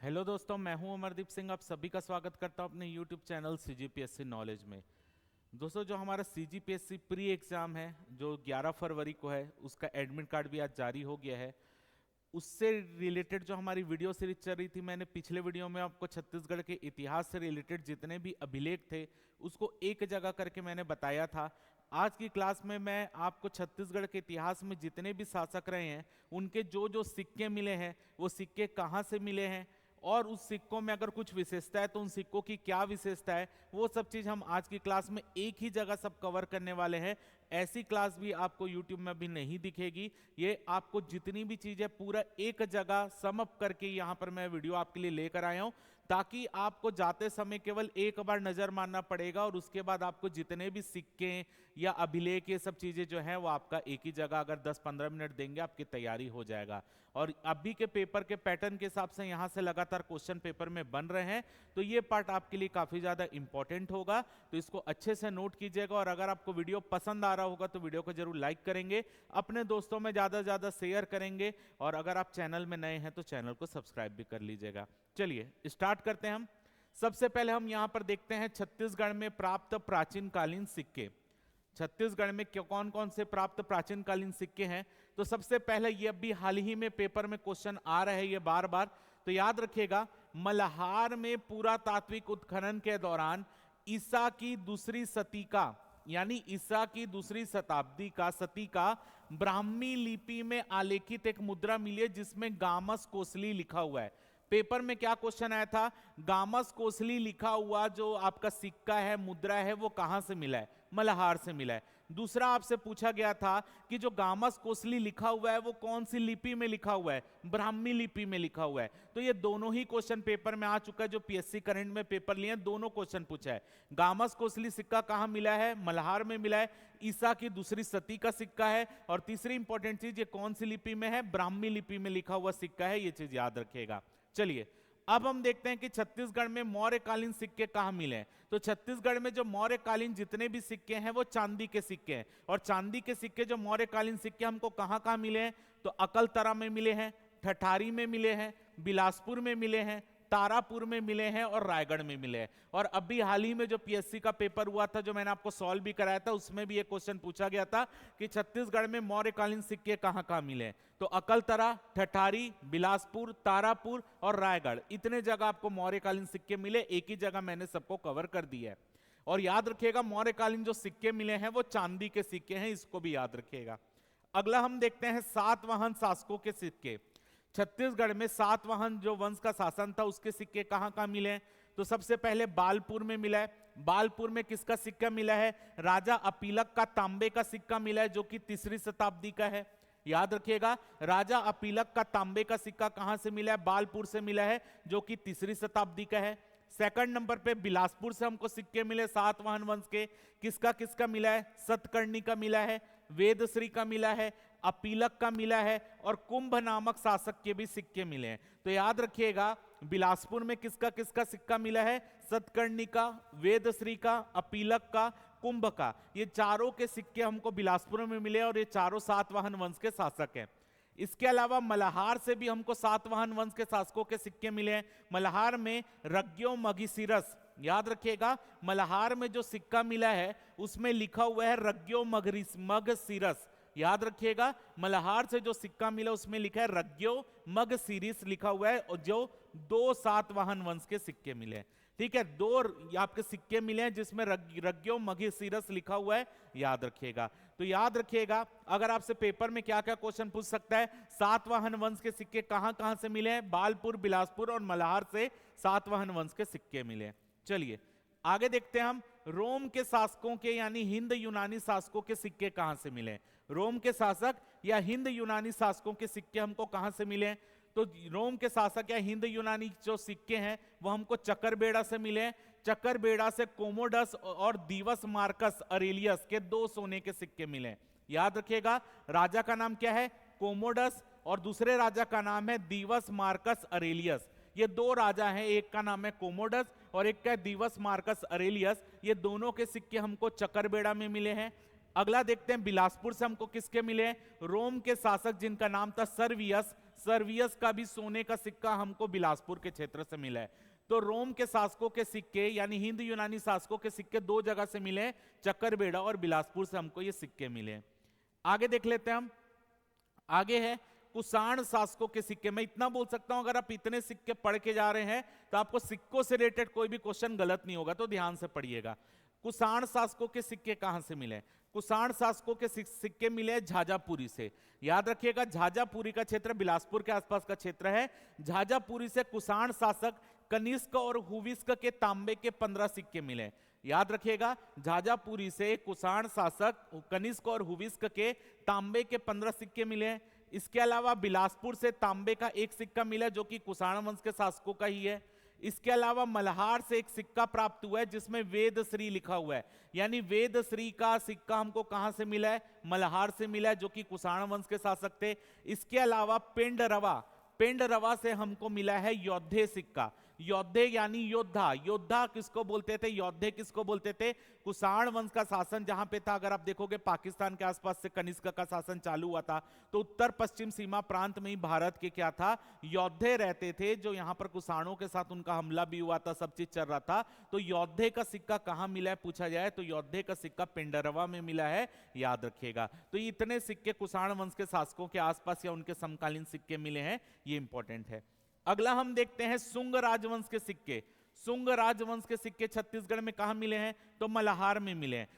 Hello दोस्तों, मैं हूं अमरदीप सिंह। आप सभी का स्वागत करता हूं अपने यूट्यूब चैनल सीजीपीएससी नॉलेज में। दोस्तों, जो हमारा सीजीपीएससी प्री एग्जाम है जो 11 फरवरी को है, उसका एडमिट कार्ड भी आज जारी हो गया है। उससे रिलेटेड जो हमारी वीडियो सीरीज चल रही थी, मैंने पिछले वीडियो में आपको छत्तीसगढ़ के इतिहास से रिलेटेड जितने भी अभिलेख थे उसको एक जगह करके मैंने बताया था। आज की क्लास में मैं आपको छत्तीसगढ़ के इतिहास में जितने भी शासक रहे हैं उनके जो जो सिक्के मिले हैं, वो सिक्के कहाँ से मिले हैं, और उस सिक्कों में अगर कुछ विशेषता है तो उन सिक्कों की क्या विशेषता है, वो सब चीज हम आज की क्लास में एक ही जगह सब कवर करने वाले हैं। ऐसी क्लास भी आपको YouTube में अभी नहीं दिखेगी। ये आपको जितनी भी चीजें पूरा एक जगह सम अप करके यहाँ पर मैं वीडियो आपके लिए लेकर आया हूँ, ताकि आपको जाते समय केवल एक बार नजर मारना पड़ेगा और उसके बाद आपको जितने भी सिक्के या अभिलेख ये सब चीजें जो है वो आपका एक ही जगह अगर 10-15 मिनट देंगे आपकी तैयारी हो जाएगा। और अभी के पेपर के पैटर्न के हिसाब से यहाँ से लगातार क्वेश्चन पेपर में बन रहे हैं, तो ये पार्ट आपके लिए काफी ज्यादा इंपॉर्टेंट होगा, तो इसको अच्छे से नोट कीजिएगा। और अगर आपको वीडियो पसंद आ रहा होगा तो वीडियो को जरूर लाइक करेंगे, अपने दोस्तों में ज्यादा से ज्यादा शेयर करेंगे, और अगर आप चैनल में नए हैं तो चैनल को सब्सक्राइब भी कर लीजिएगा। चलिए स्टार्ट करते हैं हम। सबसे पहले हम यहां पर देखते हैं छत्तीसगढ़ में प्राप्त प्राचीन कालीन सिक्के। छत्तीसगढ़ में कौन कौन से प्राप्त प्राचीन कालीन सिक्के हैं, तो सबसे पहले ये अभी हाल ही में पेपर में क्वेश्चन आ रहे हैं ये बार बार, तो याद रखिएगा। मल्हार में पुरातात्विक उत्खनन के दौरान ईसा की दूसरी सदी का, यानी ईसा की दूसरी शताब्दी का सती का ब्राह्मी लिपि में आलेखित एक मुद्रा मिली है जिसमें गामस कोसली लिखा हुआ है। पेपर में क्या क्वेश्चन आया था, गामस कोसली लिखा हुआ जो आपका सिक्का है, मुद्रा है, वो कहां से मिला है? मल्हार से मिला है। दूसरा आपसे पूछा गया था कि जो गामस कोसली लिखा हुआ है वो कौन सी लिपि में लिखा हुआ है? ब्राह्मी लिपि में लिखा हुआ है। तो ये दोनों ही क्वेश्चन पेपर में आ चुका है, जो पीएससी करंट में पेपर लिए दोनों क्वेश्चन पूछा है। गामस कोसली सिक्का कहां मिला है? मल्हार में मिला है। ईसा की दूसरी सती का सिक्का है। और तीसरी इंपॉर्टेंट चीज, ये कौन सी लिपि में है? ब्राह्मी लिपि में लिखा हुआ सिक्का है, ये चीज याद रखिएगा। चलिए अब हम देखते हैं कि छत्तीसगढ़ में मौर्यकालीन सिक्के कहां मिले हैं। तो छत्तीसगढ़ में जो मौर्यकालीन जितने भी सिक्के हैं वो चांदी के सिक्के हैं, और चांदी के सिक्के जो मौर्यकालीन सिक्के हमको कहां कहां मिले हैं? तो अकलतरा में मिले हैं, ठठारी में मिले हैं, बिलासपुर में मिले हैं, तारापुर में मिले हैं, और रायगढ़ में मिले हैं। और अभी हाल ही में जो पीएससी का पेपर हुआ था, जो मैंने आपको सॉल्व भी कराया था, उसमें भी एक क्वेश्चन पूछा गया था कि छत्तीसगढ़ में मौर्यकालीन सिक्के कहां कहां मिले हैं। तो अकलतरा, ठठारी, बिलासपुर, तारापुर और रायगढ़, इतने जगह आपको मौर्यकालीन सिक्के मिले, एक ही जगह मैंने सबको कवर कर दिया है। और याद रखिएगा, मौर्यकालीन जो सिक्के मिले हैं वो चांदी के सिक्के हैं, इसको भी याद रखिएगा। अगला हम देखते हैं सातवाहन शासकों के सिक्के। छत्तीसगढ़ में सातवाहन जो वंश का शासन था उसके सिक्के कहां कहां मिले हैं? तो सबसे पहले बालपुर में मिला है। बालपुर में किसका सिक्का मिला है? राजा अपीलक का तांबे का सिक्का मिला है, जो कि तीसरी शताब्दी का है। याद रखिएगा, राजा अपीलक का तांबे का सिक्का कहां से मिला है? बालपुर से मिला है, जो कि तीसरी शताब्दी का है। सेकंड नंबर पे बिलासपुर से हमको सिक्के मिले सातवाहन वंश के। किसका किसका मिला है? सतकर्णी का मिला है, वेदश्री का मिला है, अपीलक का मिला है, और कुंभ नामक शासक के भी सिक्के मिले हैं। तो याद रखिएगा, बिलासपुर में किसका किसका सिक्का मिला है? सतकर्णी का, वेदश्री का, अपीलक का, कुंभ का। ये चारों के सिक्के हमको बिलासपुर में मिले, और ये चारों सातवाहन वंश के शासक हैं। इसके अलावा मल्हार से भी हमको सातवाहन वंश के शासकों के सिक्के मिले हैं। मल्हार में रग्यो मगसीरस, याद रखिएगा, मल्हार में जो सिक्का मिला है उसमें लिखा हुआ है रग्यो मगसीरस। याद रखिएगा, मल्हार से जो सिक्का मिला उसमें लिखा है रग्यो मगसीरस लिखा हुआ है, और जो दो सातवाहन वंश के सिक्के मिले हैं। ठीक है, दो आपके सिक्के मिले हैं जिसमें रग्यो मगसीरस लिखा हुआ है, याद रखिएगा। तो याद रखिएगा, अगर आपसे पेपर में क्या क्या क्वेश्चन पूछ सकता है, सातवाहन वंश के सिक्के कहां कहां से मिले हैं? बालपुर, बिलासपुर और मल्हार से सातवाहन वंश के सिक्के मिले हैं। चलिए आगे देखते हैं हम, रोम के शासकों के यानी हिंद यूनानी शासकों के सिक्के कहां से मिले? रोम के शासक या हिंद यूनानी शासकों के सिक्के हमको कहां से मिले? तो रोम के शासक या हिंद यूनानी जो सिक्के हैं वो हमको चकरबेड़ा से मिले। चकरबेड़ा से कोमोडस और दिवस मार्कस अरेलियस के दो सोने के सिक्के मिले। याद रखिएगा, राजा का नाम क्या है? कोमोडस, और दूसरे राजा का नाम है दिवस मार्कस अरेलियस। ये दो राजा हैं, एक का नाम है कोमोडस और एक का है दिवस मार्कस अरेलियस। ये दोनों के सिक्के हमको चकरबेड़ा में मिले हैं। अगला देखते हैं, बिलासपुर से हमको किसके मिले? रोम के शासक जिनका नाम था सर्वियस, सर्वियस का भी सोने का सिक्का हमको बिलासपुर के क्षेत्र से मिला है। तो रोम के शासकों के सिक्के यानी हिंद यूनानी शासकों के सिक्के दो जगह से मिले हैं, चक्करबेड़ा और बिलासपुर से हमको ये सिक्के मिले हैं। आगे देख लेते हैं हम। आगे है कुषाण शासकों के सिक्के। मैं इतना बोल सकता हूं, अगर आप इतने सिक्के पढ़ के जा रहे हैं तो आपको सिक्कों से रिलेटेड कोई भी क्वेश्चन गलत नहीं होगा, तो ध्यान से पढ़िएगा। कुषाण शासकों के सिक्के कहां से मिले? कुषाण शासकों के सिक्के मिले झाजापुरी से। याद रखिएगा, झाजापुरी का क्षेत्र बिलासपुर के आसपास का क्षेत्र है। झाजापुरी से कुषाण शासक कनिष्क और हुविस्क के तांबे के 15 सिक्के मिले। याद रखिएगा, झाजापुरी से कुषाण शासक कनिष्क और हुविस्क के तांबे के 15 सिक्के मिले। इसके अलावा बिलासपुर से तांबे का एक सिक्का मिला जो कि कुषाण वंश के शासकों का ही है। इसके अलावा मल्हार से एक सिक्का प्राप्त हुआ है जिसमें वेदश्री लिखा हुआ है, यानी वेदश्री का सिक्का हमको कहां से मिला है? मल्हार से मिला है, जो कि कुषाण वंश के शासक थे। इसके अलावा पेंडरवा से हमको मिला है योद्धे सिक्का। योद्धे यानी योद्धा। योद्धा किसको बोलते थे? योद्धे किसको बोलते थे? कुषाण वंश का शासन जहां पे था, अगर आप देखोगे पाकिस्तान के आसपास से कनिष्क का शासन चालू हुआ था, तो उत्तर पश्चिम सीमा प्रांत में ही भारत के क्या था? योद्धे रहते थे, जो यहां पर कुषाणों के साथ उनका हमला भी हुआ था, सब चीज चल रहा था। तो योद्धे का सिक्का कहां मिला है पूछा जाए तो योद्धे का सिक्का पेंडरवा में मिला है, याद रखिएगा। तो इतने सिक्के कुषाण वंश के शासकों के आसपास या उनके समकालीन सिक्के मिले हैं, ये इंपॉर्टेंट है। अगला हम देखते हैं शुंग राजवंश के सिक्के। शुंग राजवंश के सिक्के छत्तीसगढ़ में कहां मिले हैं? तो मल्हार में मिले हैं।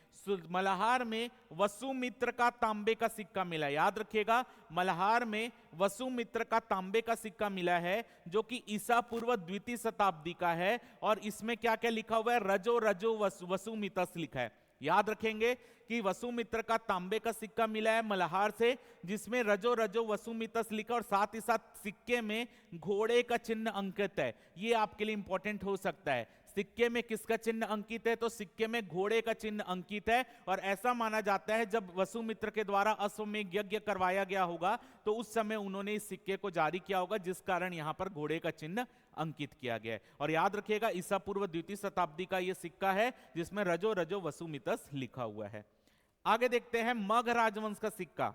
मल्हार में वसुमित्र का तांबे का सिक्का मिला है। याद रखिएगा, मल्हार में वसुमित्र का तांबे का सिक्का मिला है जो कि ईसा पूर्व द्वितीय शताब्दी का है। और इसमें क्या क्या लिखा हुआ है? रजो रजो वसुमितस लिखा है। याद रखेंगे कि वसुमित्र का तांबे का सिक्का मिला है मल्हार से, जिसमें रजो रजो वसुमितस लिखा और साथ ही साथ सिक्के में घोड़े का चिन्ह अंकित है। ये आपके लिए इंपॉर्टेंट हो सकता है। सिक्के में किसका चिन्ह अंकित है? तो सिक्के में घोड़े का चिन्ह अंकित है। और ऐसा माना जाता है जब वसुमित्र के द्वारा अश्वमेध यज्ञ करवाया गया होगा तो उस समय उन्होंने इस सिक्के को जारी किया होगा, जिस कारण यहां पर घोड़े का चिन्ह अंकित किया गया है। और याद रखिएगा, ईसा पूर्व द्वितीय शताब्दी का यह सिक्का है जिसमें रजो रजो वसुमितस लिखा हुआ है। आगे देखते हैं मगध राजवंश का सिक्का।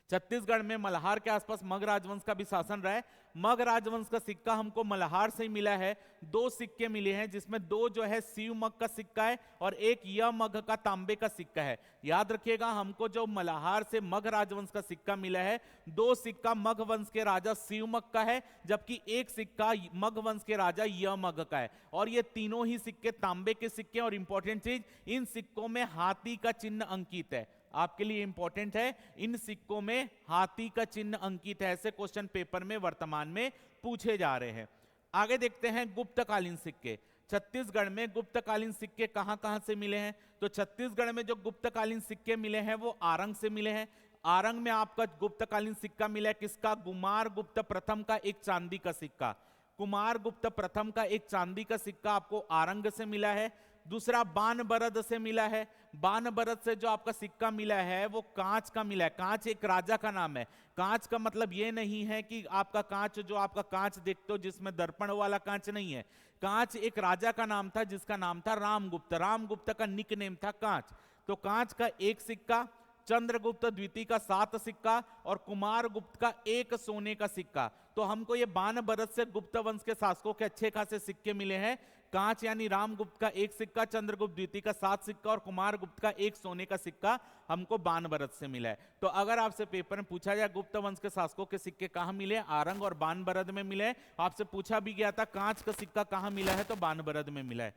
छत्तीसगढ़ में मल्हार के आसपास मगध राजवंश का भी शासन रहा है। मगध राजवंश का सिक्का हमको मल्हार से ही मिला है। दो सिक्के मिले हैं, जिसमें दो जो है शिव मग का सिक्का है और एक य मग का तांबे का सिक्का है। याद रखिएगा, हमको जो मल्हार से मगध राजवंश का सिक्का मिला है, दो सिक्का मगध वंश के राजा शिव मग का है, जबकि एक सिक्का मगध वंश के राजा य मग का है। और ये तीनों ही सिक्के तांबे के सिक्के। और इंपॉर्टेंट चीज, इन सिक्कों में हाथी का चिन्ह अंकित है। आपके लिए इंपॉर्टेंट है, इन सिक्कों में हाथी का चिन्ह अंकित है। ऐसे क्वेश्चन पेपर में वर्तमान में पूछे जा रहे हैं। आगे देखते हैं गुप्तकालीन सिक्के। छत्तीसगढ़ में गुप्तकालीन सिक्के कहां कहां से मिले हैं? तो छत्तीसगढ़ में जो गुप्तकालीन सिक्के मिले हैं वो आरंग से मिले हैं। आरंग में आपका गुप्तकालीन सिक्का मिला है किसका? कुमार गुप्त प्रथम का एक चांदी का सिक्का। कुमार गुप्त प्रथम का एक चांदी का सिक्का आपको आरंग से मिला है। दूसरा बानबरद से मिला है। बानबरद से जो आपका सिक्का मिला है वो कांच का मिला है। कांच एक राजा का नाम है। कांच का मतलब ये नहीं है कि आपका कांच जो आपका कांच देखते हो जिसमें दर्पण वाला कांच नहीं है। कांच एक राजा का नाम था जिसका नाम था रामगुप्त। रामगुप्त का निक नेम था कांच। तो कांच का एक सिक्का, चंद्रगुप्त द्वितीय का 7 सिक्का और कुमार गुप्त का 1 सोने का सिक्का। तो हमको ये बानबरद से गुप्त वंश के शासकों के अच्छे खासे सिक्के मिले हैं। कांच यानी रामगुप्त का 1 सिक्का, चंद्रगुप्त द्वितीय का 7 सिक्का और कुमार गुप्त का 1 सोने का सिक्का हमको बानबरद से मिला है। तो अगर आपसे पेपर में पूछा जाए गुप्त वंश के शासकों के सिक्के कहां मिले? आरंग और बानबरद में मिले। आपसे पूछा भी गया था कांच का सिक्का कहां मिला है, तो बानबरद में मिला है।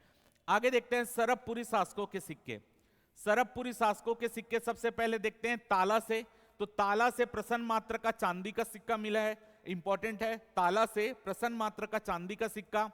आगे देखते हैं सरबपुरी शासकों के सिक्के। सरबपुरी शासकों के सिक्के सबसे पहले देखते हैं ताला से। तो ताला से प्रसन्न मात्र का चांदी का सिक्का मिला है, इंपॉर्टेंट है। ताला से प्रसन्न मात्र का चांदी का सिक्का।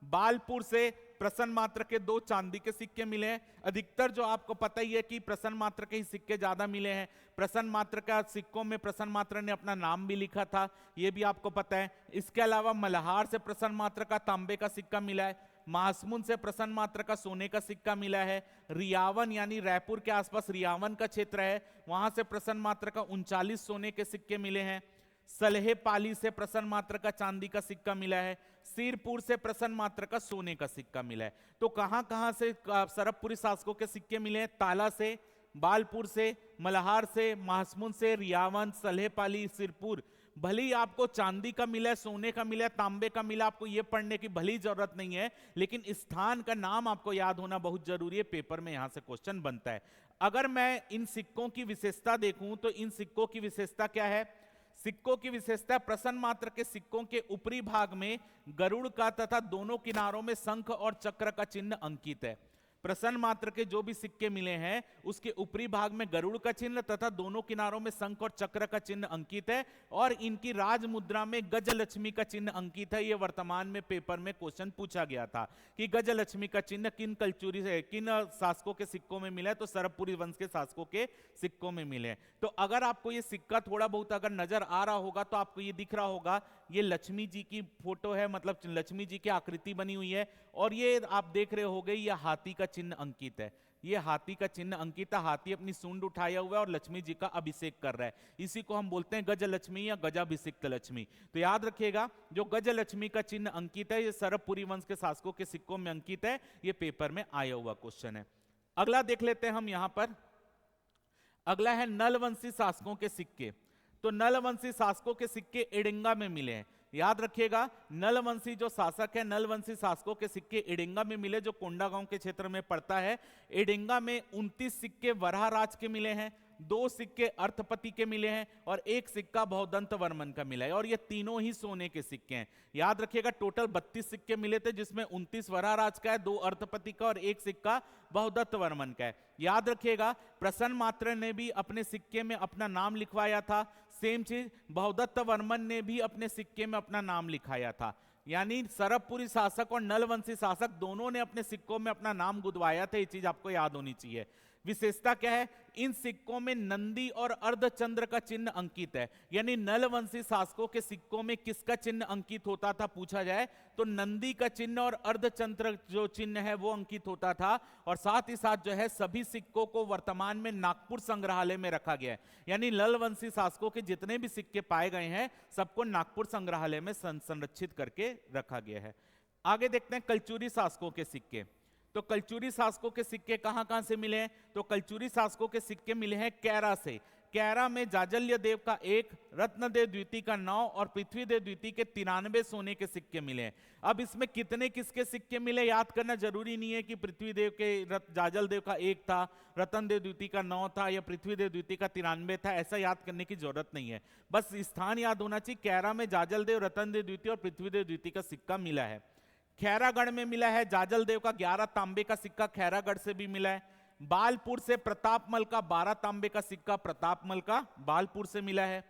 बालपुर से प्रसन्न मात्र के 2 चांदी के सिक्के मिले हैं। अधिकतर जो आपको पता ही है कि प्रसन्न मात्र के ही सिक्के ज्यादा मिले हैं। प्रसन्न मात्र का सिक्कों में प्रसन्न मात्र ने अपना नाम भी लिखा था, यह भी आपको पता है। इसके अलावा मल्हार से प्रसन्न मात्र का तांबे का सिक्का मिला है। महासमुंद से प्रसन्न मात्र का सोने का सिक्का मिला है। रियावन यानी रायपुर के आसपास रियावन का क्षेत्र है, वहां से प्रसन्न मात्र का 39 सोने के सिक्के मिले हैं। सलहे पाली से प्रसन्न मात्र का चांदी का सिक्का मिला है। सिरपुर से प्रसन्न मात्र का सोने का सिक्का मिला है। तो कहां से सरबपुरी शासकों के सिक्के मिले हैं? ताला से, बालपुर से, मल्हार से, महासमुंद से, रियावन, सलहे पाली, सिरपुर। भले ही आपको चांदी का मिला, सोने का मिला, तांबे का मिला, आपको यह पढ़ने की भली जरूरत नहीं है, लेकिन स्थान का नाम आपको याद होना बहुत जरूरी है। पेपर में यहां से क्वेश्चन बनता है। अगर मैं इन सिक्कों की विशेषता देखूं तो इन सिक्कों की विशेषता क्या है? सिक्कों की विशेषता प्रश्न मात्र के सिक्कों के ऊपरी भाग में गरुड़ का तथा दोनों किनारों में शंख और चक्र का चिन्ह अंकित है। प्रश्न मात्र के जो भी सिक्के मिले हैं उसके ऊपरी भाग में गरुड़ का चिन्ह तथा दोनों किनारों में शंख और चक्र का चिन्ह अंकित है, और इनकी राज मुद्रा में गजलक्ष्मी का चिन्ह अंकित है। यह वर्तमान में पेपर में क्वेश्चन पूछा गया था कि गजलक्ष्मी का चिन्ह किन कलचुरी से, किन शासकों के सिक्कों में मिला है, तो सरबपुरी वंश के शासकों के सिक्कों में मिले। तो अगर आपको ये सिक्का थोड़ा बहुत अगर नजर आ रहा होगा तो आपको ये दिख रहा होगा, ये लक्ष्मी जी की फोटो है, मतलब लक्ष्मी जी की आकृति बनी हुई है, और ये आप देख रहे होंगे ये हाथी का चिन्ह अंकित है। ये हाथी का चिन्ह अंकित है, हाथी अपनी सूंड उठाया हुआ है और लक्ष्मी जी का अभिषेक कर रहा है। इसी को हम बोलते हैं गजलक्ष्मी या गजाभिषिक्त लक्ष्मी। तो याद रखिएगा, जो गजलक्ष्मी का चिन्ह अंकित है ये सरबपुरी वंश के शासकों के सिक्कों में अंकित है। ये पेपर में आया हुआ क्वेश्चन है। अगला देख लेते हैं हम यहां पर। अगला है नलवंशी शासकों के सिक्के। तो नलवंशी शासकों के सिक्के एडिंगा में मिले हैं। याद रखिएगा, नलवंशी जो शासक है, नलवंशी शासकों के सिक्के एडिंगा में मिले, जो कोंडागांव के क्षेत्र में पड़ता है। एडिंगा में 29 सिक्के वराहराज के मिले हैं, 2 सिक्के अर्थपति के मिले हैं और 1 सिक्का बहुदंत वर्मन का मिला है, और ये तीनों ही सोने के सिक्के हैं। याद रखिएगा, टोटल 32 सिक्के मिले थे, जिसमें 29 वराहराज का है, 2 अर्थपति का और 1 सिक्का बहुदत्त वर्मन का है। याद रखिएगा, प्रसन्न मात्र ने भी अपने सिक्के में अपना नाम लिखवाया था। सेम चीज बहुदत्त वर्मन ने भी अपने सिक्के में अपना नाम लिखाया था। यानी सरबपुरी शासक और नलवंशी शासक दोनों ने अपने सिक्कों में अपना नाम गुदवाया था। ये चीज आपको याद होनी चाहिए। विशेषता क्या है? इन सिक्कों में नंदी और अर्धचंद्र का चिन्ह अंकित है। यानी नलवंशी शासकों के सिक्कों में किसका चिन्ह अंकित होता था पूछा जाए तो नंदी का चिन्ह और अर्धचंद्र जो चिन्ह है वो अंकित होता था। और साथ ही साथ जो है सभी सिक्कों को वर्तमान में नागपुर संग्रहालय में रखा गया है। यानी नलवंशी शासकों के जितने भी सिक्के पाए गए हैं सबको नागपुर संग्रहालय में संरक्षित करके रखा गया है। आगे देखते हैं कलचुरी शासकों के सिक्के। तो कलचुरी शासकों के सिक्के कहां कहां से मिले हैं? तो कलचुरी शासकों के सिक्के मिले हैं कैरा से। कैरा में जाजल्य देव का 1, रत्नदेव द्वितीय का 9 और पृथ्वीदेव द्वितीय के 93 सोने के सिक्के मिले हैं। अब इसमें कितने किसके सिक्के मिले याद करना जरूरी नहीं है कि पृथ्वीदेव के जाजल देव का 1 था, रत्नदेव द्वितीय का 9 था या पृथ्वीदेव द्वितीय का 93 था, ऐसा याद करने की जरूरत नहीं है। बस स्थान याद होना चाहिए। कैरा में जाजल देव, रत्नदेव द्वितीय और पृथ्वीदेव द्वितीय का सिक्का मिला है। खैरागढ़ में मिला है जाजल देव का 11 तांबे का सिक्का, खैरागढ़ से भी मिला है। बालपुर से प्रतापमल का 12 तांबे का सिक्का, प्रतापमल का बालपुर से मिला है।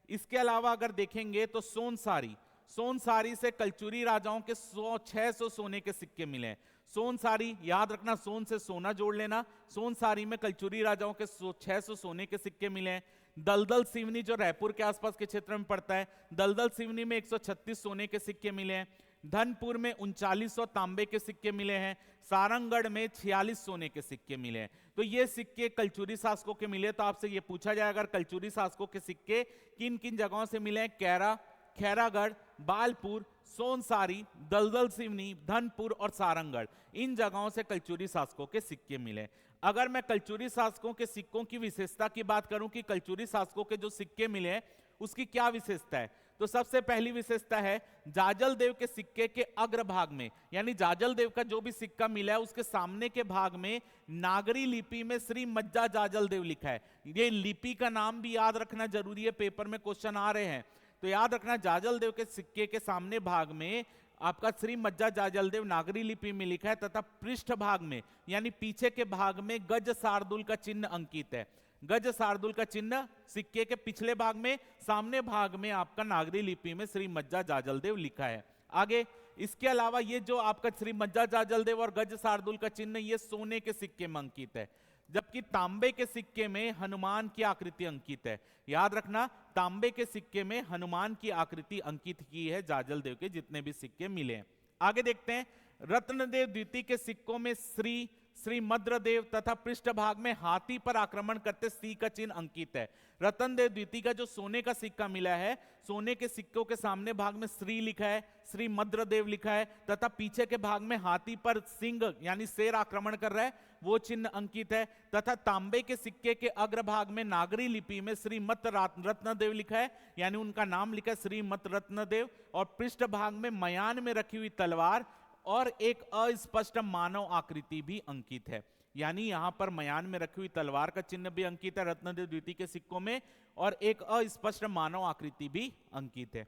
इसके अलावा अगर देखेंगे तो सोनसारी, सोनसारी से कलचुरी राजाओं के 600 सोने के सिक्के मिले हैं। सोनसारी याद रखना, सोन से सोना जोड़ लेना। सोनसारी में कलचुरी राजाओं के 600 सोने के सिक्के मिले हैं। दलदल सिवनी जो रायपुर के आसपास के क्षेत्र में पड़ता है, दलदल सिवनी में 136 सोने के सिक्के मिले हैं। धनपुर में 3900 तांबे के सिक्के मिले हैं। सारंगगढ़ में 46 सोने के सिक्के मिले हैं। तो ये सिक्के कलचुरी शासकों के मिले। तो आपसे ये पूछा जाए अगर कलचुरी शासकों के सिक्के किन किन जगहों से मिले हैं? कैरा, खैरागढ़, बालपुर, सोनसारी, दलदल सिवनी, धनपुर और सारंगगढ़, इन जगहों से कलचुरी शासकों के सिक्के मिले। अगर मैं कलचुरी शासकों के सिक्कों की विशेषता की बात करूं कि कलचुरी शासकों के जो सिक्के मिले हैं उसकी क्या विशेषता है, तो सबसे पहली विशेषता है जाजल देव के सिक्के के अग्रभाग में, यानी जाजल देव का जो भी सिक्का मिला है उसके सामने के भाग में नागरी लिपि में श्री मज्जा जाजल देव लिखा है। ये लिपि का नाम भी याद रखना जरूरी है, पेपर में क्वेश्चन आ रहे हैं। तो याद रखना जाजल देव के सिक्के के सामने भाग में आपका श्री मज्जा जाजल देव नागरी लिपि में लिखा है तथा पृष्ठ भाग में यानी पीछे के भाग में गज शार्दुल का चिन्ह अंकित है। गज शार्दुल का चिन्ह सिक्के के पिछले भाग में, सामने भाग में आपका नागरी लिपि में श्री मज्जा जाजल देव लिखा है। आगे इसके अलावा ये जो आपका श्री मज्जा जाजल देव और गज शार्दुल का चिन्ह ये सोने के सिक्के में अंकित है, जबकि तांबे के सिक्के में हनुमान की आकृति अंकित है। याद रखना, तांबे के सिक्के में हनुमान की आकृति अंकित की है जाजल देव के जितने भी सिक्के मिले हैं। आगे देखते हैं, रत्नदेव द्वितीय के सिक्कों में श्री श्री मद्रदेव तथा पृष्ठभाग में हाथी पर आक्रमण करते सी का चिन्ह अंकित है। रतन देव द्वितीय का जो सोने का सिक्का मिला है, सोने के सिक्कों के सामने भाग में श्री लिखा है, श्री मद्रदेव लिखा है तथा पीछे के भाग में हाथी पर सिंह यानी शेर आक्रमण कर रहा है, वो चिन्ह अंकित है। तथा तांबे के सिक्के के अग्रभाग में नागरी लिपि में श्री मत रत्नदेव लिखा है, यानी उनका नाम लिखा है श्री मत रत्नदेव, और पृष्ठभाग में मयान में रखी हुई तलवार और एक अस्पष्ट मानव आकृति भी अंकित है। यानी यहां पर मयान में रखी हुई तलवार का चिन्ह भी अंकित है रत्नदेव द्वितीय के सिक्कों में, और एक अस्पष्ट मानव आकृति भी अंकित है।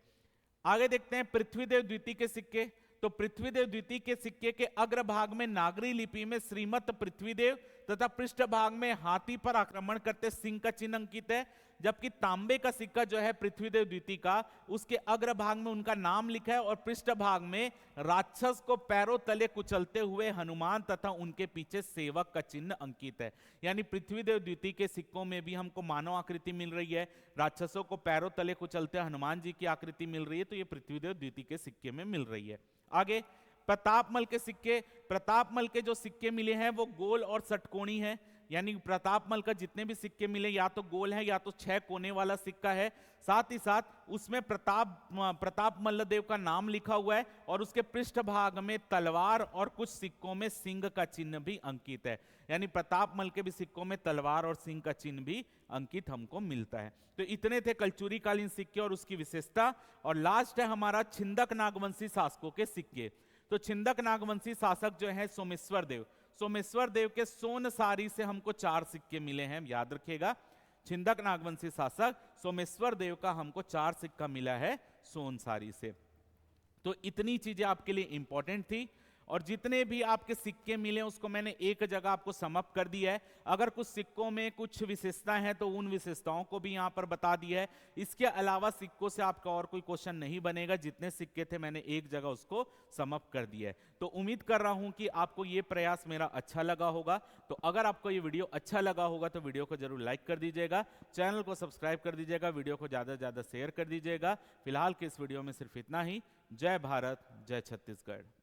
आगे देखते हैं पृथ्वीदेव द्वितीय के सिक्के। तो पृथ्वीदेव द्वितीय के सिक्के के अग्रभाग में नागरी लिपि में श्रीमत पृथ्वीदेव तथा पृष्ठभाग में हाथी पर आक्रमण करते सिंह का चिन्ह अंकित है। जबकि तांबे का सिक्का जो है पृथ्वीदेव द्वितीय का, उसके अग्रभाग में उनका नाम लिखा है और पृष्ठभाग में राक्षस को पैरों तले कुचलते हुए हनुमान तथा उनके पीछे सेवक का चिन्ह अंकित है। यानी पृथ्वीदेव द्वितीय के सिक्कों में भी हमको मानव आकृति मिल रही है, राक्षसों को पैरों तले कुचलते हनुमान जी की आकृति मिल रही है, तो ये पृथ्वीदेव द्वितीय के सिक्के में मिल रही है। आगे प्रतापमल के सिक्के। प्रतापमल के जो सिक्के मिले हैं वो गोल और षटकोणी है, यानी प्रतापमल का जितने भी सिक्के मिले या तो गोल है या तो 6 कोने वाला सिक्का है। साथ ही साथ उसमें प्रताप मल्लदेव का नाम लिखा हुआ है और उसके पृष्ठभाग में तलवार और कुछ सिक्कों में सिंह का चिन्ह भी अंकित है। यानी प्रतापमल के भी सिक्कों में तलवार और सिंह का चिन्ह भी अंकित हमको मिलता है। तो इतने थे कलचुरी कालीन सिक्के और उसकी विशेषता। और लास्ट है हमारा छिंदक नागवंशी शासकों के सिक्के। तो छिंदक नागवंशी शासक जो है सोमेश्वर देव, सोमेश्वर देव के सोनसारी से हमको 4 सिक्के मिले हैं, याद रखिएगा। छिंदक नागवंशी शासक सोमेश्वर देव का हमको 4 सिक्का मिला है सोनसारी से। तो इतनी चीजें आपके लिए इंपॉर्टेंट थी और जितने भी आपके सिक्के मिले उसको मैंने एक जगह आपको समअप कर दिया है। अगर कुछ सिक्कों में कुछ विशेषताएं हैं तो उन विशेषताओं को भी यहां पर बता दिया है। इसके अलावा सिक्कों से आपका और कोई क्वेश्चन नहीं बनेगा, जितने सिक्के थे मैंने एक जगह उसको समअप कर दिया है। तो उम्मीद कर रहा हूं कि आपको ये प्रयास मेरा अच्छा लगा होगा। तो अगर आपको ये वीडियो अच्छा लगा होगा तो वीडियो को जरूर लाइक कर दीजिएगा, चैनल को सब्सक्राइब कर दीजिएगा, वीडियो को ज्यादा से ज्यादा शेयर कर दीजिएगा। फिलहाल के इस वीडियो में सिर्फ इतना ही। जय भारत, जय छत्तीसगढ़।